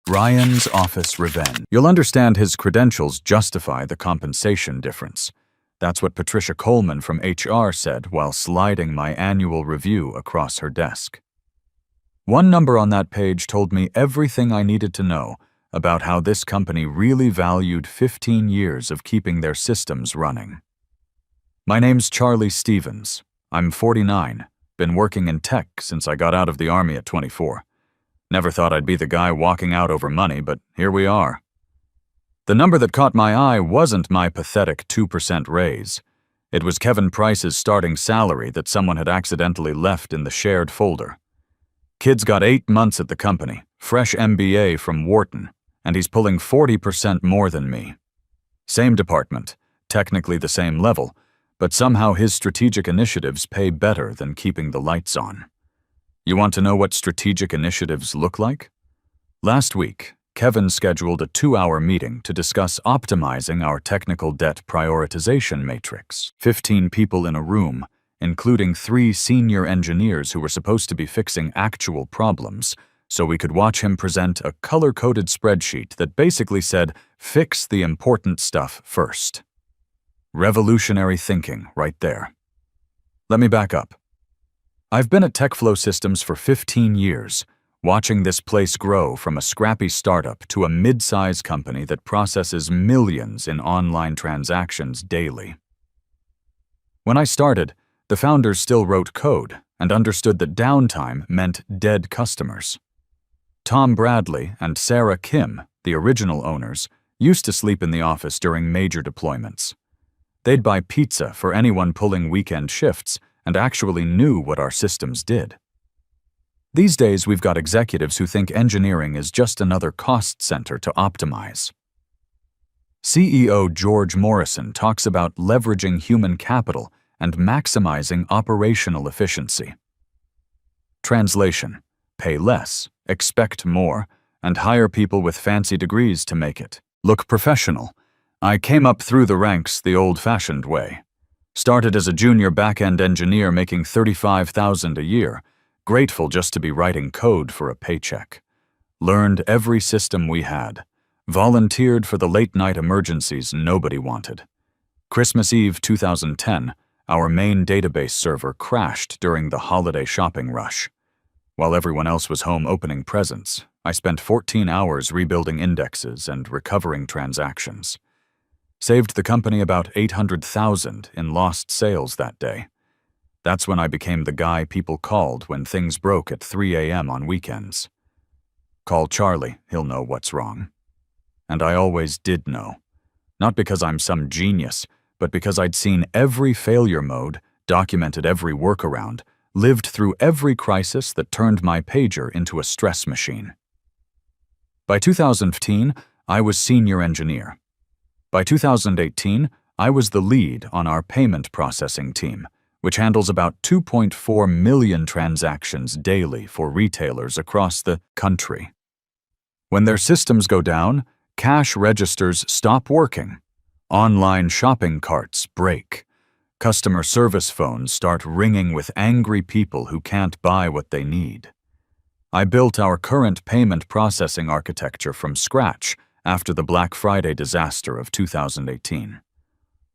Ryan's office revenge. You'll understand his credentials justify the compensation difference. That's what Patricia Coleman from HR said while sliding my annual review across her desk. One number on that page told me everything I needed to know about how this company really valued 15 years of keeping their systems running. My name's Charlie Stevens. I'm 49, been working in tech since I got out of the Army at 24. Never thought I'd be the guy walking out over money, but here we are. The number that caught my eye wasn't my pathetic 2% raise. It was Kevin Price's starting salary that someone had accidentally left in the shared folder. Kid's got 8 months at the company, fresh MBA from Wharton, and he's pulling 40% more than me. Same department, technically the same level, but somehow his strategic initiatives pay better than keeping the lights on. You want to know what strategic initiatives look like? Last week, Kevin scheduled a 2-hour meeting to discuss optimizing our technical debt prioritization matrix. 15 people in a room, including 3 senior engineers who were supposed to be fixing actual problems, so we could watch him present a color-coded spreadsheet that basically said, fix the important stuff first. Revolutionary thinking right there. Let me back up. I've been at TechFlow Systems for 15 years, watching this place grow from a scrappy startup to a mid-size company that processes millions in online transactions daily. When I started, the founders still wrote code and understood that downtime meant dead customers. Tom Bradley and Sarah Kim, the original owners, used to sleep in the office during major deployments. They'd buy pizza for anyone pulling weekend shifts and actually knew what our systems did. These days, we've got executives who think engineering is just another cost center to optimize. CEO George Morrison talks about leveraging human capital and maximizing operational efficiency. Translation: pay less, expect more, and hire people with fancy degrees to make it look professional. I came up through the ranks the old-fashioned way. Started as a junior back-end engineer making $35,000 a year, grateful just to be writing code for a paycheck. Learned every system we had. Volunteered for the late-night emergencies nobody wanted. Christmas Eve 2010, our main database server crashed during the holiday shopping rush. While everyone else was home opening presents, I spent 14 hours rebuilding indexes and recovering transactions. Saved the company about $800,000 in lost sales that day. That's when I became the guy people called when things broke at 3 a.m. on weekends. Call Charlie, he'll know what's wrong. And I always did know. Not because I'm some genius, but because I'd seen every failure mode, documented every workaround, lived through every crisis that turned my pager into a stress machine. By 2015, I was senior engineer. By 2018, I was the lead on our payment processing team, which handles about 2.4 million transactions daily for retailers across the country. When their systems go down, cash registers stop working. Online shopping carts break. Customer service phones start ringing with angry people who can't buy what they need. I built our current payment processing architecture from scratch after the Black Friday disaster of 2018.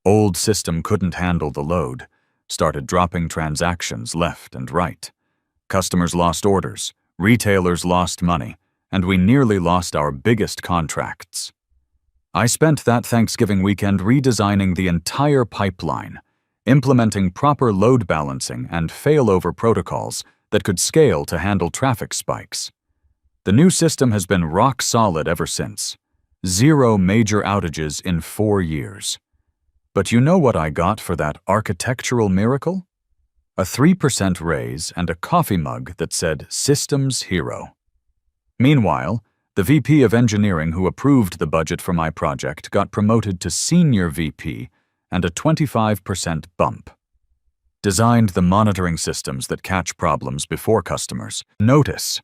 Old system couldn't handle the load, started dropping transactions left and right. Customers lost orders, retailers lost money, and we nearly lost our biggest contracts. I spent that Thanksgiving weekend redesigning the entire pipeline, implementing proper load balancing and failover protocols that could scale to handle traffic spikes. The new system has been rock solid ever since. 0 major outages in 4 years. But you know what I got for that architectural miracle? A 3% raise and a coffee mug that said Systems Hero. Meanwhile, the VP of Engineering who approved the budget for my project got promoted to Senior VP and a 25% bump. Designed the monitoring systems that catch problems before customers. Notice.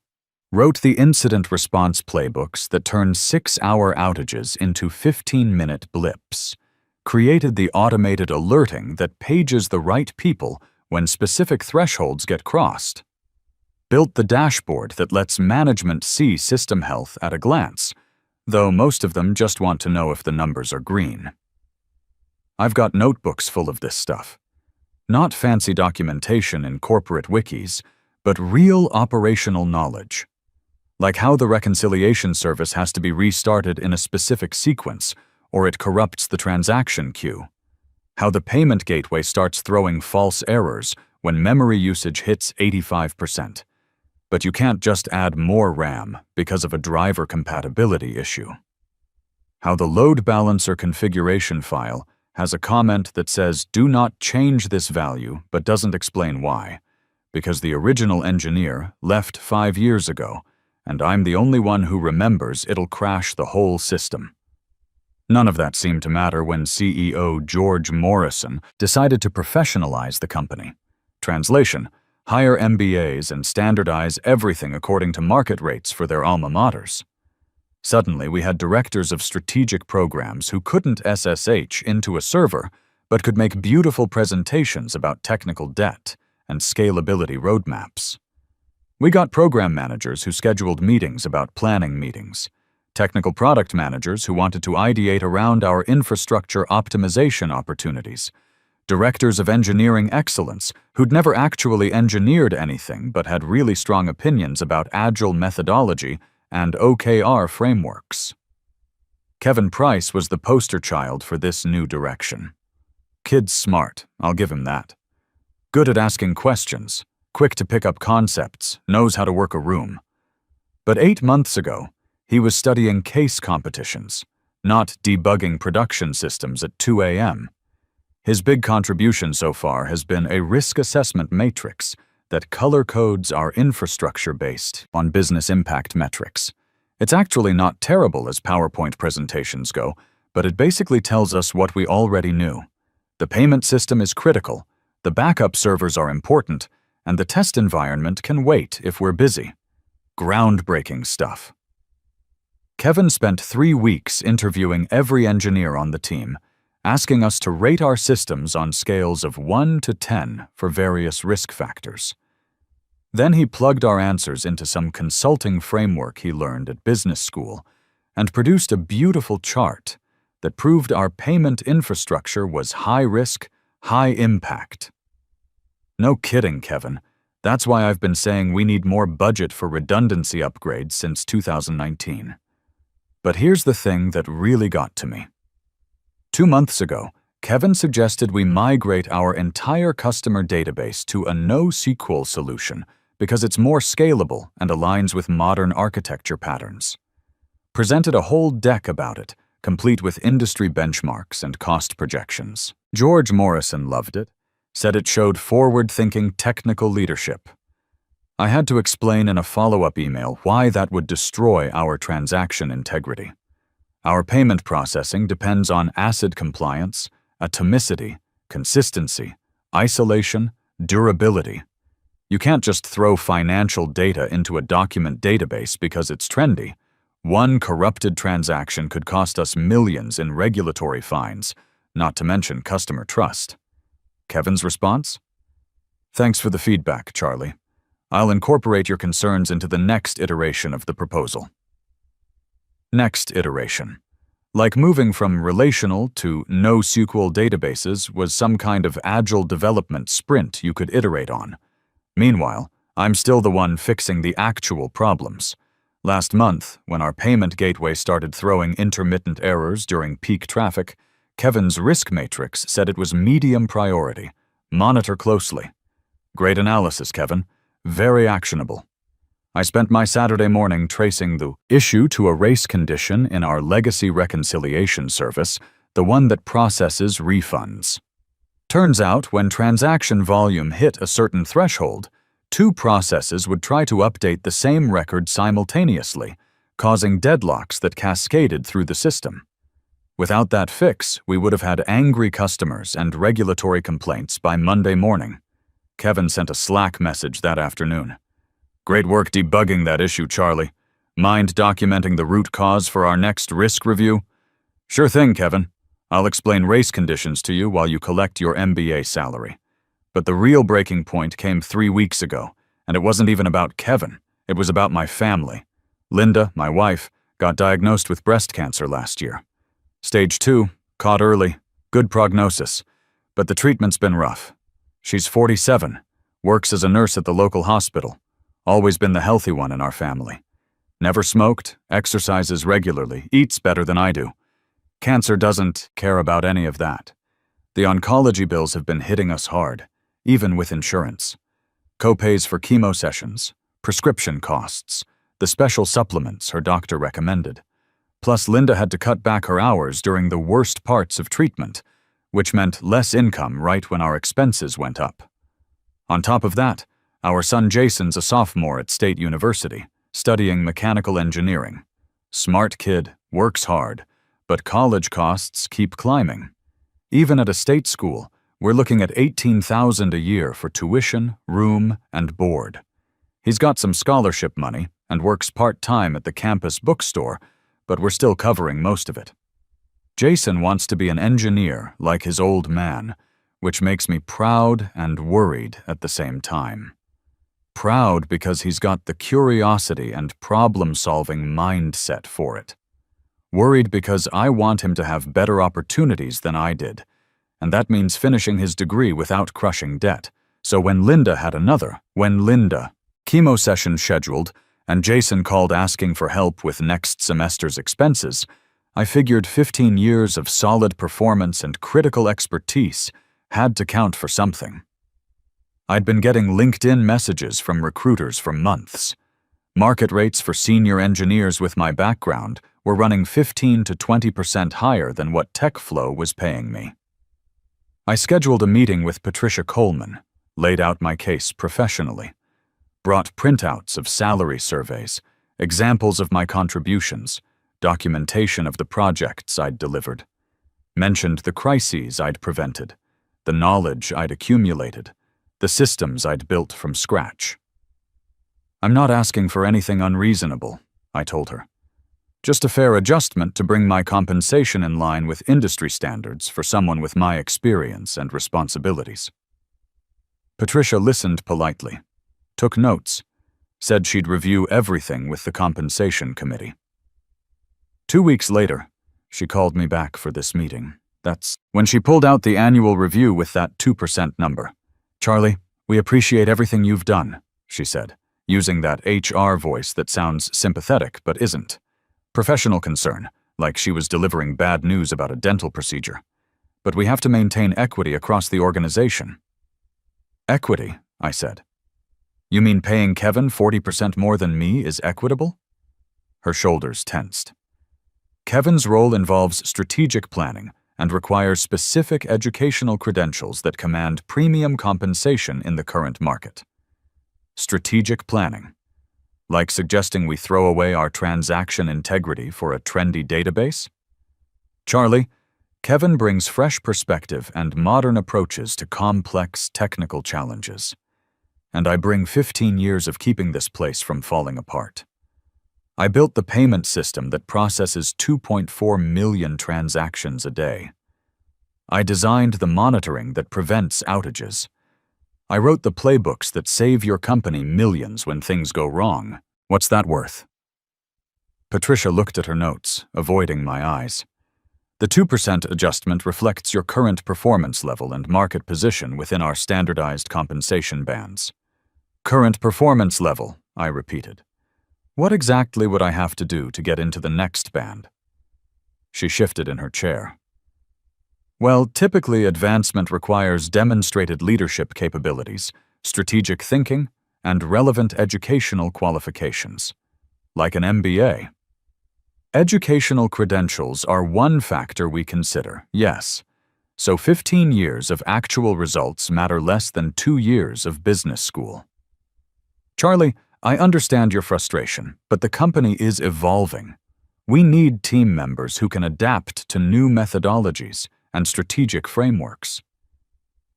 Wrote the incident response playbooks that turned 6-hour outages into 15-minute blips. Created the automated alerting that pages the right people when specific thresholds get crossed. built the dashboard that lets management see system health at a glance, though most of them just want to know if the numbers are green. I've got notebooks full of this stuff. Not fancy documentation in corporate wikis, but real operational knowledge. Like how the reconciliation service has to be restarted in a specific sequence, or it corrupts the transaction queue. How the payment gateway starts throwing false errors when memory usage hits 85%. But you can't just add more RAM because of a driver compatibility issue. How the load balancer configuration file has a comment that says do not change this value but doesn't explain why, because the original engineer left 5 years ago, and I'm the only one who remembers it'll crash the whole system. None of that seemed to matter when CEO George Morrison decided to professionalize the company. Translation: hire MBAs and standardize everything according to market rates for their alma maters. Suddenly, we had directors of strategic programs who couldn't SSH into a server, but could make beautiful presentations about technical debt and scalability roadmaps. We got program managers who scheduled meetings about planning meetings, technical product managers who wanted to ideate around our infrastructure optimization opportunities, directors of engineering excellence who'd never actually engineered anything but had really strong opinions about agile methodology and OKR frameworks. Kevin Price was the poster child for this new direction. Kid's smart, I'll give him that. Good at asking questions, quick to pick up concepts, knows how to work a room. But 8 months ago, he was studying case competitions, not debugging production systems at 2 a.m. His big contribution so far has been a risk assessment matrix that color codes our infrastructure based on business impact metrics. It's actually not terrible as PowerPoint presentations go, but it basically tells us what we already knew. The payment system is critical, the backup servers are important, and the test environment can wait if we're busy. Groundbreaking stuff. Kevin spent 3 weeks interviewing every engineer on the team, asking us to rate our systems on scales of 1 to 10 for various risk factors. Then he plugged our answers into some consulting framework he learned at business school and produced a beautiful chart that proved our payment infrastructure was high risk, high impact. No kidding, Kevin. That's why I've been saying we need more budget for redundancy upgrades since 2019. But here's the thing that really got to me. 2 months ago, Kevin suggested we migrate our entire customer database to a NoSQL solution because it's more scalable and aligns with modern architecture patterns. Presented a whole deck about it, complete with industry benchmarks and cost projections. George Morrison loved it, said it showed forward-thinking technical leadership. I had to explain in a follow-up email why that would destroy our transaction integrity. Our payment processing depends on ACID compliance, atomicity, consistency, isolation, durability. You can't just throw financial data into a document database because it's trendy. One corrupted transaction could cost us millions in regulatory fines, not to mention customer trust. Kevin's response? Thanks for the feedback, Charlie. I'll incorporate your concerns into the next iteration of the proposal. Next iteration. Like moving from relational to NoSQL databases was some kind of agile development sprint you could iterate on. Meanwhile, I'm still the one fixing the actual problems. Last month, when our payment gateway started throwing intermittent errors during peak traffic, Kevin's risk matrix said it was medium priority. Monitor closely. Great analysis, Kevin. Very actionable. I spent my Saturday morning tracing the issue to a race condition in our legacy reconciliation service, the one that processes refunds. Turns out, when transaction volume hit a certain threshold, 2 processes would try to update the same record simultaneously, causing deadlocks that cascaded through the system. Without that fix, we would have had angry customers and regulatory complaints by Monday morning. Kevin sent a Slack message that afternoon. Great work debugging that issue, Charlie. Mind documenting the root cause for our next risk review? Sure thing, Kevin. I'll explain race conditions to you while you collect your MBA salary. But the real breaking point came 3 weeks ago, And it wasn't even about Kevin. It was about my family. Linda, my wife, got diagnosed with breast cancer last year. Stage 2, caught early, good prognosis. But the treatment's been rough. She's 47, works as a nurse at the local hospital. Always been the healthy one in our family. Never smoked, exercises regularly, eats better than I do. Cancer doesn't care about any of that. The oncology bills have been hitting us hard, even with insurance. Co-pays for chemo sessions, prescription costs, the special supplements her doctor recommended. Plus, Linda had to cut back her hours during the worst parts of treatment, which meant less income right when our expenses went up. On top of that, our son Jason's a sophomore at State University, studying mechanical engineering. Smart kid, works hard, but college costs keep climbing. Even at a state school, we're looking at $18,000 a year for tuition, room, and board. He's got some scholarship money and works part-time at the campus bookstore, but we're still covering most of it. Jason wants to be an engineer like his old man, which makes me proud and worried at the same time. Proud because he's got the curiosity and problem-solving mindset for it. Worried because I want him to have better opportunities than I did, and that means finishing his degree without crushing debt. So when Linda chemo session scheduled, and Jason called asking for help with next semester's expenses, I figured 15 years of solid performance and critical expertise had to count for something. I'd been getting LinkedIn messages from recruiters for months. Market rates for senior engineers with my background were running 15 to 20% higher than what TechFlow was paying me. I scheduled a meeting with Patricia Coleman, laid out my case professionally, brought printouts of salary surveys, examples of my contributions, documentation of the projects I'd delivered, mentioned the crises I'd prevented, the knowledge I'd accumulated, the systems I'd built from scratch. I'm not asking for anything unreasonable, I told her. Just a fair adjustment to bring my compensation in line with industry standards for someone with my experience and responsibilities. Patricia listened politely, took notes, said she'd review everything with the compensation committee. 2 weeks later, she called me back for this meeting. That's when she pulled out the annual review with that 2% number. "Charlie, we appreciate everything you've done," she said, using that HR voice that sounds sympathetic but isn't. Professional concern, like she was delivering bad news about a dental procedure. "But we have to maintain equity across the organization." "Equity," I said. "You mean paying Kevin 40% more than me is equitable?" Her shoulders tensed. "Kevin's role involves strategic planning and requires specific educational credentials that command premium compensation in the current market." Strategic planning. Like suggesting we throw away our transaction integrity for a trendy database? "Charlie, Kevin brings fresh perspective and modern approaches to complex technical challenges. And I bring 15 years of keeping this place from falling apart. I built the payment system that processes 2.4 million transactions a day. I designed the monitoring that prevents outages. I wrote the playbooks that save your company millions when things go wrong. What's that worth?" Patricia looked at her notes, avoiding my eyes. "The 2% adjustment reflects your current performance level and market position within our standardized compensation bands." "Current performance level," I repeated. "What exactly would I have to do to get into the next band?" She shifted in her chair. "Well, typically advancement requires demonstrated leadership capabilities, strategic thinking, and relevant educational qualifications, like an MBA. Educational credentials are one factor we consider, yes. So 15 years of actual results matter less than 2 years of business school." "Charlie, I understand your frustration, but the company is evolving. We need team members who can adapt to new methodologies and strategic frameworks."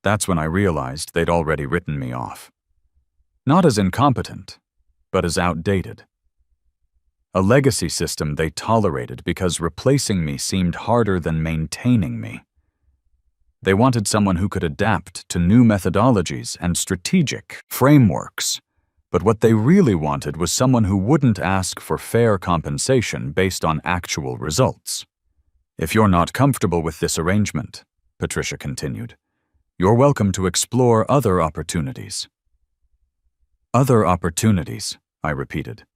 That's when I realized they'd already written me off. Not as incompetent, but as outdated. A legacy system they tolerated because replacing me seemed harder than maintaining me. They wanted someone who could adapt to new methodologies and strategic frameworks, But what they really wanted was someone who wouldn't ask for fair compensation based on actual results. "If you're not comfortable with this arrangement," Patricia continued, "you're welcome to explore other opportunities." "Other opportunities," I repeated.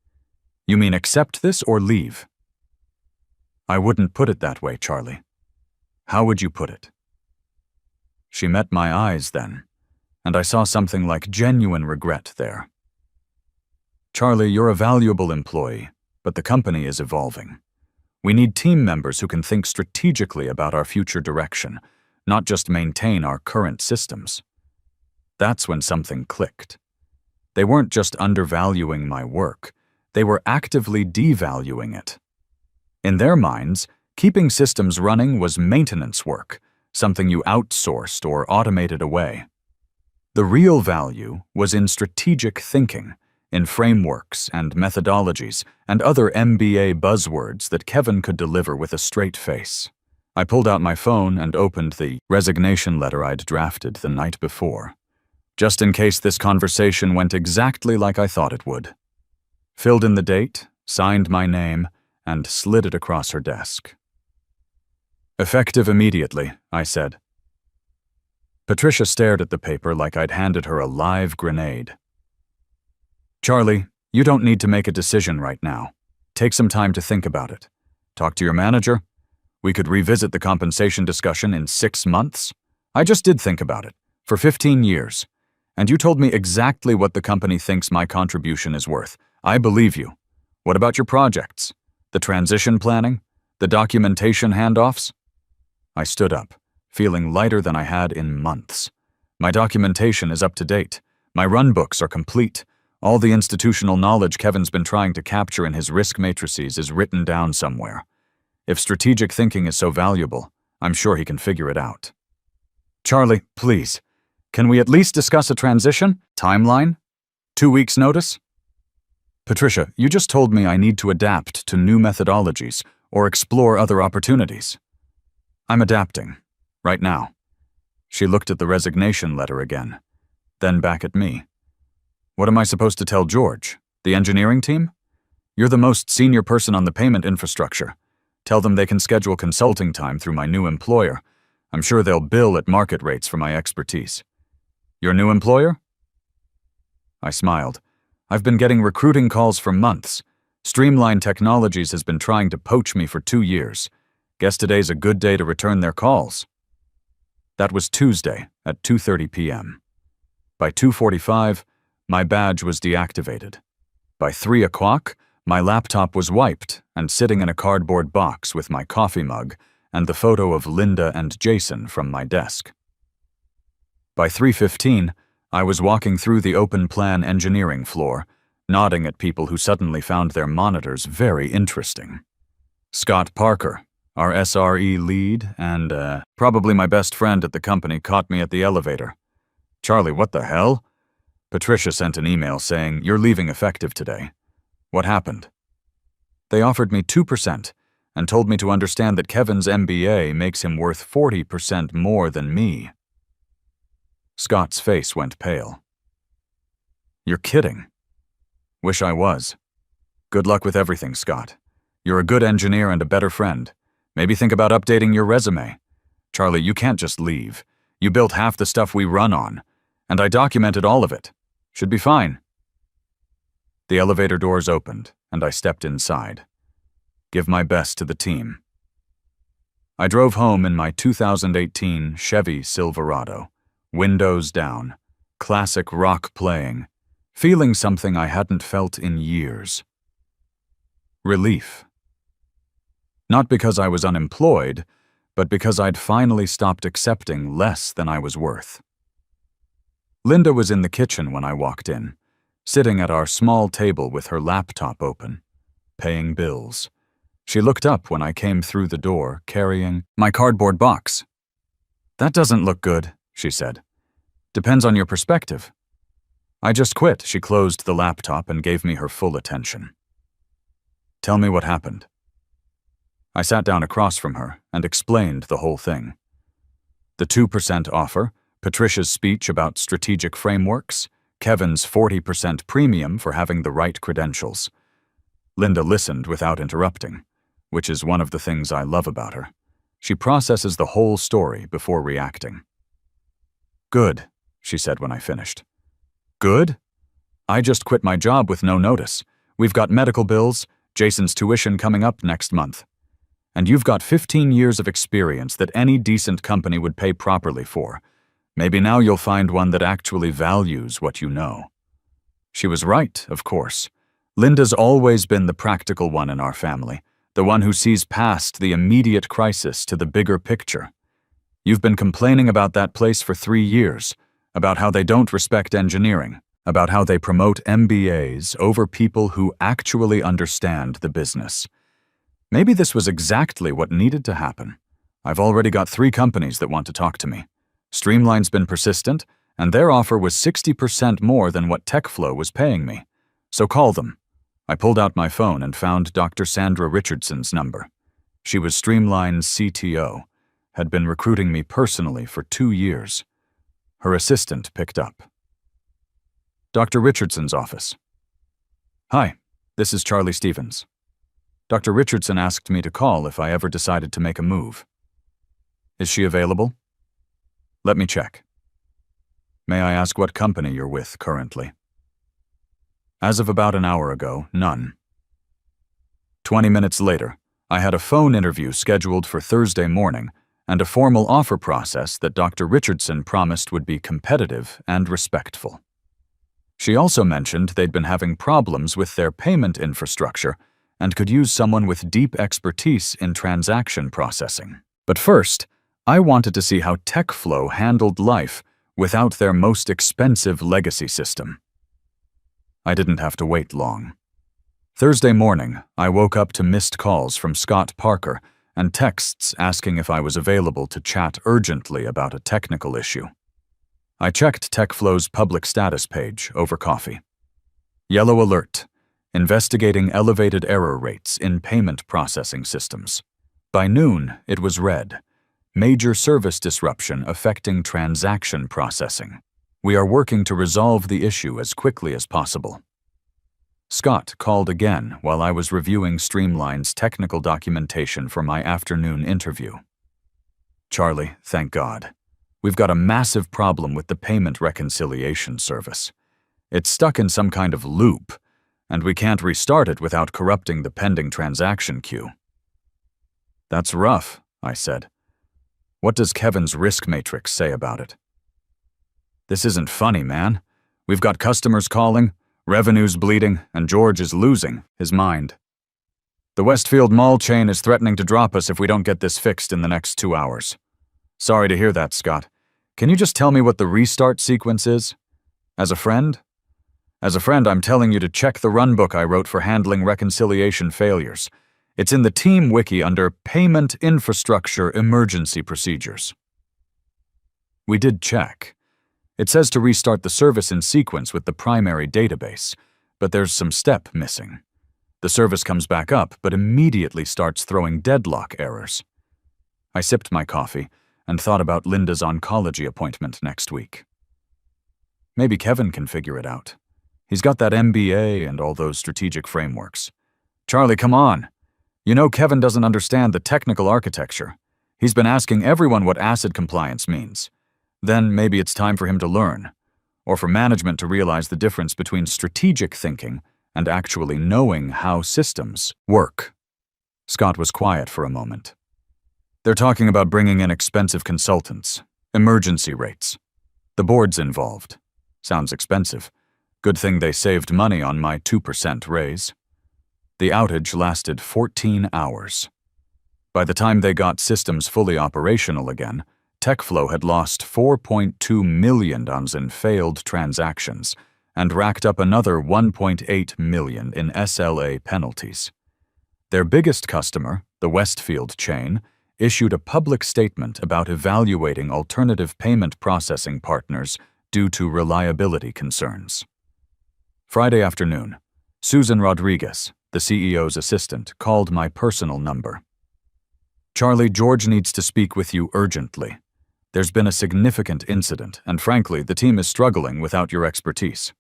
"You mean accept this or leave?" "I wouldn't put it that way, Charlie." "How would you put it?" She met my eyes then, and I saw something like genuine regret there. "Charlie, you're a valuable employee, but the company is evolving. We need team members who can think strategically about our future direction, not just maintain our current systems." That's when something clicked. They weren't just undervaluing my work, they were actively devaluing it. In their minds, keeping systems running was maintenance work, something you outsourced or automated away. The real value was in strategic thinking, in frameworks and methodologies and other MBA buzzwords that Kevin could deliver with a straight face. I pulled out my phone and opened the resignation letter I'd drafted the night before, just in case this conversation went exactly like I thought it would. Filled in the date, signed my name, and slid it across her desk. "Effective immediately," I said. Patricia stared at the paper like I'd handed her a live grenade. "Charlie, you don't need to make a decision right now. Take some time to think about it. Talk to your manager. We could revisit the compensation discussion in 6 months. I just did think about it, for 15 years. And you told me exactly what the company thinks my contribution is worth. I believe you. What about your projects? The transition planning? The documentation handoffs?" I stood up, feeling lighter than I had in months. "My documentation is up to date. My run books are complete. All the institutional knowledge Kevin's been trying to capture in his risk matrices is written down somewhere. If strategic thinking is so valuable, I'm sure he can figure it out." "Charlie, please, can we at least discuss a transition? Timeline? 2 weeks' notice?" "Patricia, you just told me I need to adapt to new methodologies or explore other opportunities." "I'm adapting. Right now." She looked at the resignation letter again, then back at me. "What am I supposed to tell George? The engineering team? You're the most senior person on the payment infrastructure. Tell them they can schedule consulting time through my new employer. I'm sure they'll bill at market rates for my expertise." "Your new employer?" I smiled. "I've been getting recruiting calls for months. Streamline Technologies has been trying to poach me for 2 years. Guess today's a good day to return their calls." That was Tuesday at 2:30 p.m. By 2:45, my badge was deactivated. By 3 o'clock, my laptop was wiped and sitting in a cardboard box with my coffee mug and the photo of Linda and Jason from my desk. By 3:15, I was walking through the open plan engineering floor, nodding at people who suddenly found their monitors very interesting. Scott Parker, our SRE lead, and probably my best friend at the company, caught me at the elevator. "Charlie, what the hell?" Patricia sent an email saying, "You're leaving effective today." "What happened?" "They offered me 2% and told me to understand that Kevin's MBA makes him worth 40% more than me." Scott's face went pale. "You're kidding." "Wish I was. Good luck with everything, Scott. You're a good engineer and a better friend. Maybe think about updating your resume. Charlie, you can't just leave. You built half the stuff we run on, and I documented all of it. Should be fine." The elevator doors opened, and I stepped inside. Give my best to the team. I drove home in my 2018 Chevy Silverado, windows down, classic rock playing, feeling something I hadn't felt in years. Relief. Not because I was unemployed, but because I'd finally stopped accepting less than I was worth. Linda was in the kitchen when I walked in, sitting at our small table with her laptop open, paying bills. She looked up when I came through the door, carrying my cardboard box. "That doesn't look good," she said. "Depends on your perspective." "I just quit." She closed the laptop and gave me her full attention. "Tell me what happened." I sat down across from her and explained the whole thing. The 2% offer, Patricia's speech about strategic frameworks, Kevin's 40% premium for having the right credentials. Linda listened without interrupting, which is one of the things I love about her. She processes the whole story before reacting. "Good," she said when I finished. "Good? I just quit my job with no notice. We've got medical bills, Jason's tuition coming up next month. And you've got 15 years of experience that any decent company would pay properly for. Maybe now you'll find one that actually values what you know." She was right, of course. Linda's always been the practical one in our family, the one who sees past the immediate crisis to the bigger picture. You've been complaining about that place for 3 years, about how they don't respect engineering, about how they promote MBAs over people who actually understand the business. Maybe this was exactly what needed to happen. I've already got 3 companies that want to talk to me. Streamline's been persistent, and their offer was 60% more than what TechFlow was paying me. So call them. I pulled out my phone and found Dr. Sandra Richardson's number. She was Streamline's CTO, had been recruiting me personally for 2 years. Her assistant picked up. "Dr. Richardson's office." "Hi, this is Charlie Stevens. Dr. Richardson asked me to call if I ever decided to make a move. Is she available? Let me check. May I ask what company you're with currently?" As of about an hour ago, none. 20 minutes later, I had a phone interview scheduled for Thursday morning and a formal offer process that Dr. Richardson promised would be competitive and respectful. She also mentioned they'd been having problems with their payment infrastructure and could use someone with deep expertise in transaction processing. But first, I wanted to see how TechFlow handled life without their most expensive legacy system. I didn't have to wait long. Thursday morning, I woke up to missed calls from Scott Parker and texts asking if I was available to chat urgently about a technical issue. I checked TechFlow's public status page over coffee. Yellow alert. Investigating elevated error rates in payment processing systems. By noon, it was red. Major service disruption affecting transaction processing. We are working to resolve the issue as quickly as possible. Scott called again while I was reviewing Streamline's technical documentation for my afternoon interview. "Charlie, thank God. We've got a massive problem with the payment reconciliation service. It's stuck in some kind of loop, and we can't restart it without corrupting the pending transaction queue." "That's rough," I said. "What does Kevin's risk matrix say about it?" "This isn't funny, man. We've got customers calling, revenue's bleeding, and George is losing his mind. The Westfield Mall chain is threatening to drop us if we don't get this fixed in the next 2 hours. Sorry to hear that, Scott. Can you just tell me what the restart sequence is? As a friend? As a friend, I'm telling you to check the runbook I wrote for handling reconciliation failures. It's in the team wiki under Payment Infrastructure Emergency Procedures." We did check. It says to restart the service in sequence with the primary database, but there's some step missing. The service comes back up, but immediately starts throwing deadlock errors. I sipped my coffee and thought about Linda's oncology appointment next week. Maybe Kevin can figure it out. He's got that MBA and all those strategic frameworks. "Charlie, come on. You know Kevin doesn't understand the technical architecture. He's been asking everyone what asset compliance means. Then maybe it's time for him to learn, or for management to realize the difference between strategic thinking and actually knowing how systems work." Scott was quiet for a moment. "They're talking about bringing in expensive consultants, emergency rates. The board's involved. Sounds expensive. Good thing they saved money on my 2% raise." The outage lasted 14 hours. By the time they got systems fully operational again, TechFlow had lost $4.2 million in failed transactions and racked up another $1.8 million in SLA penalties. Their biggest customer, the Westfield chain, issued a public statement about evaluating alternative payment processing partners due to reliability concerns. Friday afternoon, Susan Rodriguez, the CEO's assistant, called my personal number. "Charlie, George needs to speak with you urgently. There's been a significant incident, and frankly, the team is struggling without your expertise.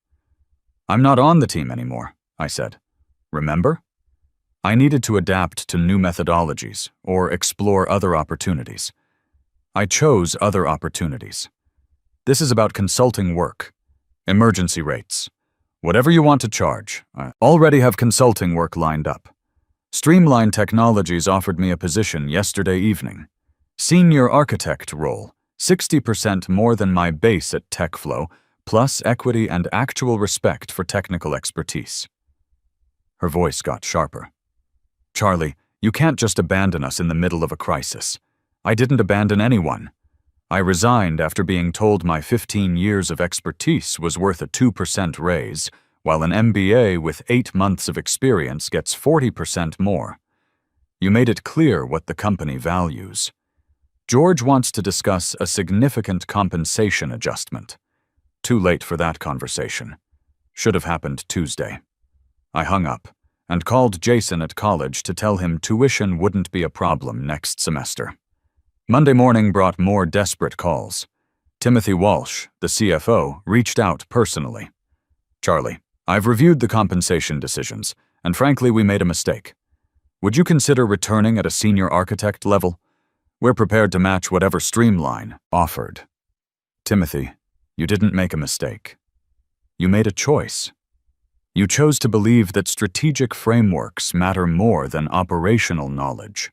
I'm not on the team anymore, I said. Remember? I needed to adapt to new methodologies or explore other opportunities. I chose other opportunities. This is about consulting work, emergency rates, whatever you want to charge. I already have consulting work lined up. Streamline Technologies offered me a position yesterday evening. Senior architect role, 60% more than my base at TechFlow, plus equity and actual respect for technical expertise. Her voice got sharper. Charlie, you can't just abandon us in the middle of a crisis. I didn't abandon anyone. I resigned after being told my 15 years of expertise was worth a 2% raise, while an MBA with 8 months of experience gets 40% more. You made it clear what the company values. George wants to discuss a significant compensation adjustment. Too late for that conversation. Should have happened Tuesday. I hung up and called Jason at college to tell him tuition wouldn't be a problem next semester. Monday morning brought more desperate calls. Timothy Walsh, the CFO, reached out personally. Charlie, I've reviewed the compensation decisions, and frankly, we made a mistake. Would you consider returning at a senior architect level? We're prepared to match whatever Streamline offered. Timothy, you didn't make a mistake. You made a choice. You chose to believe that strategic frameworks matter more than operational knowledge.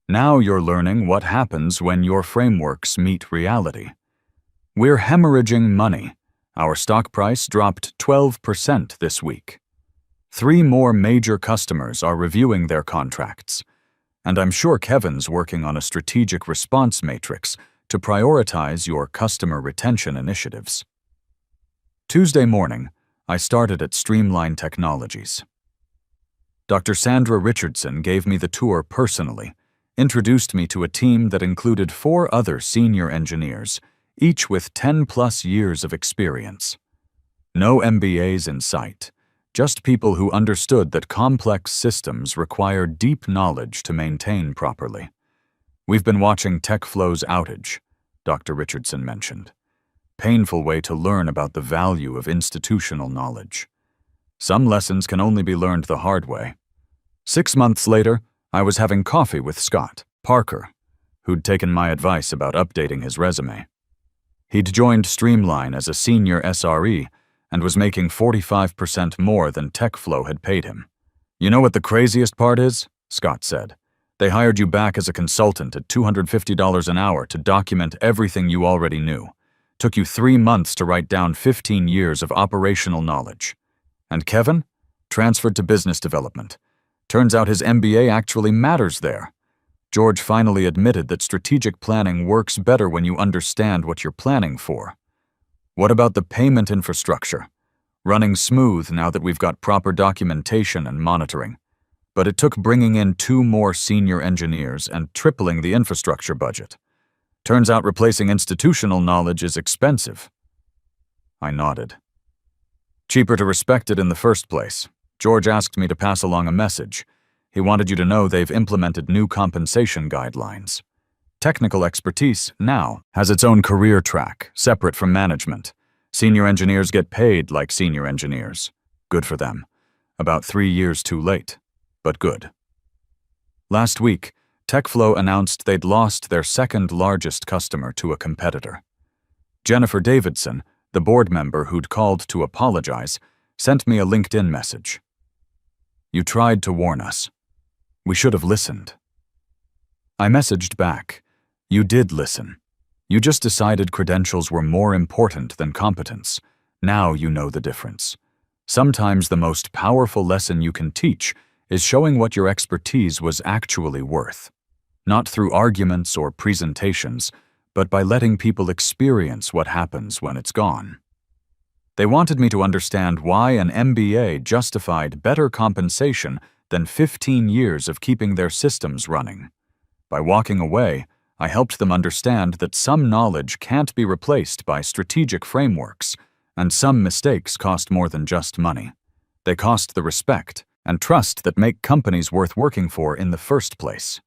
Now you're learning what happens when your frameworks meet reality. We're hemorrhaging money. Our stock price dropped 12% this week. 3 more major customers are reviewing their contracts, and I'm sure Kevin's working on a strategic response matrix to prioritize your customer retention initiatives. Tuesday morning, I started at Streamline Technologies. Dr. Sandra Richardson gave me the tour personally, introduced me to a team that included 4 other senior engineers, each with 10+ years of experience. No MBAs in sight, just people who understood that complex systems require deep knowledge to maintain properly. We've been watching TechFlow's outage, Dr. Richardson mentioned. Painful way to learn about the value of institutional knowledge. Some lessons can only be learned the hard way. 6 months later, I was having coffee with Scott Parker, who'd taken my advice about updating his resume. He'd joined Streamline as a senior SRE and was making 45% more than TechFlow had paid him. You know what the craziest part is? Scott said. They hired you back as a consultant at $250 an hour to document everything you already knew. Took you 3 months to write down 15 years of operational knowledge. And Kevin? Transferred to business development. Turns out his MBA actually matters there. George finally admitted that strategic planning works better when you understand what you're planning for. What about the payment infrastructure? Running smooth now that we've got proper documentation and monitoring. But it took bringing in 2 more senior engineers and tripling the infrastructure budget. Turns out replacing institutional knowledge is expensive. I nodded. Cheaper to respect it in the first place. George asked me to pass along a message. He wanted you to know they've implemented new compensation guidelines. Technical expertise, now, has its own career track, separate from management. Senior engineers get paid like senior engineers. Good for them. About 3 years too late, but good. Last week, TechFlow announced they'd lost their 2nd largest customer to a competitor. Jennifer Davidson, the board member who'd called to apologize, sent me a LinkedIn message. You tried to warn us. We should have listened. I messaged back. You did listen. You just decided credentials were more important than competence. Now you know the difference. Sometimes the most powerful lesson you can teach is showing what your expertise was actually worth. Not through arguments or presentations, but by letting people experience what happens when it's gone. They wanted me to understand why an MBA justified better compensation than 15 years of keeping their systems running. By walking away, I helped them understand that some knowledge can't be replaced by strategic frameworks, and some mistakes cost more than just money. They cost the respect and trust that make companies worth working for in the first place.